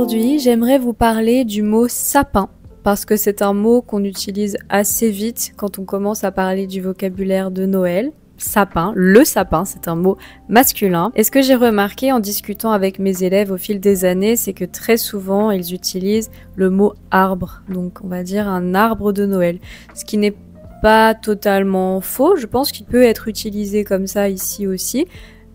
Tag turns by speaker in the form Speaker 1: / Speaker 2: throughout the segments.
Speaker 1: Aujourd'hui, j'aimerais vous parler du mot sapin, parce que c'est un mot qu'on utilise assez vite quand on commence à parler du vocabulaire de Noël. Sapin, le sapin, c'est un mot masculin. Et ce que j'ai remarqué en discutant avec mes élèves au fil des années, c'est que très souvent, ils utilisent le mot arbre, donc on va dire un arbre de Noël, ce qui n'est pas totalement faux. Je pense qu'il peut être utilisé comme ça ici aussi.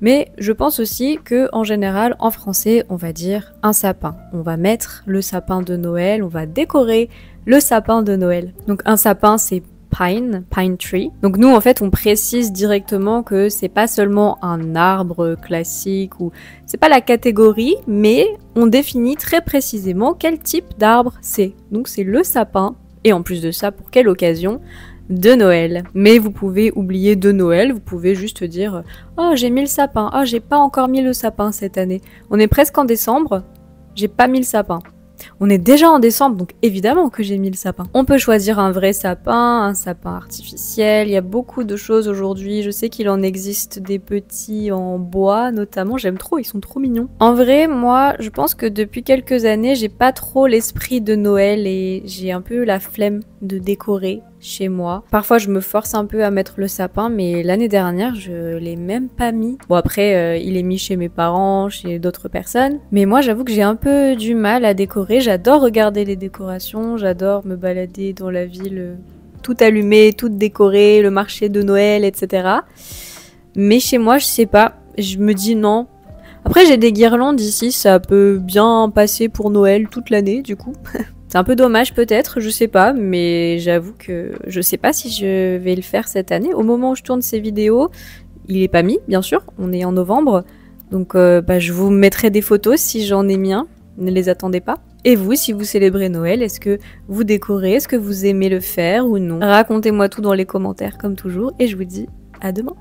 Speaker 1: Mais je pense aussi que en général, en français, on va dire un sapin. On va mettre le sapin de Noël, on va décorer le sapin de Noël. Donc un sapin, c'est pine tree. Donc nous, en fait, on précise directement que c'est pas seulement un arbre classique ou c'est pas la catégorie, mais on définit très précisément quel type d'arbre c'est. Donc c'est le sapin. Et en plus de ça, pour quelle occasion ? De Noël. Mais vous pouvez oublier de Noël, vous pouvez juste dire « Oh, j'ai mis le sapin. Oh, j'ai pas encore mis le sapin cette année. On est presque en décembre, j'ai pas mis le sapin. » On est déjà en décembre, donc évidemment que j'ai mis le sapin. On peut choisir un vrai sapin, un sapin artificiel, il y a beaucoup de choses aujourd'hui. Je sais qu'il en existe des petits en bois notamment, j'aime trop, ils sont trop mignons. En vrai, moi, je pense que depuis quelques années, j'ai pas trop l'esprit de Noël et j'ai un peu la flemme de décorer chez moi. Parfois je me force un peu à mettre le sapin, mais l'année dernière je l'ai même pas mis. Bon après il est mis chez mes parents, chez d'autres personnes, mais moi j'avoue que j'ai un peu du mal à décorer. J'adore regarder les décorations, j'adore me balader dans la ville tout allumé, tout décoré, le marché de Noël, etc. Mais chez moi je sais pas, je me dis non. Après j'ai des guirlandes ici, ça peut bien passer pour Noël toute l'année du coup. C'est un peu dommage peut-être, je sais pas, mais j'avoue que je sais pas si je vais le faire cette année. Au moment où je tourne ces vidéos, il est pas mis, bien sûr, on est en novembre, donc je vous mettrai des photos si j'en ai mis un, ne les attendez pas. Et vous, si vous célébrez Noël, est-ce que vous décorez, est-ce que vous aimez le faire ou non? Racontez-moi tout dans les commentaires comme toujours, et je vous dis à demain.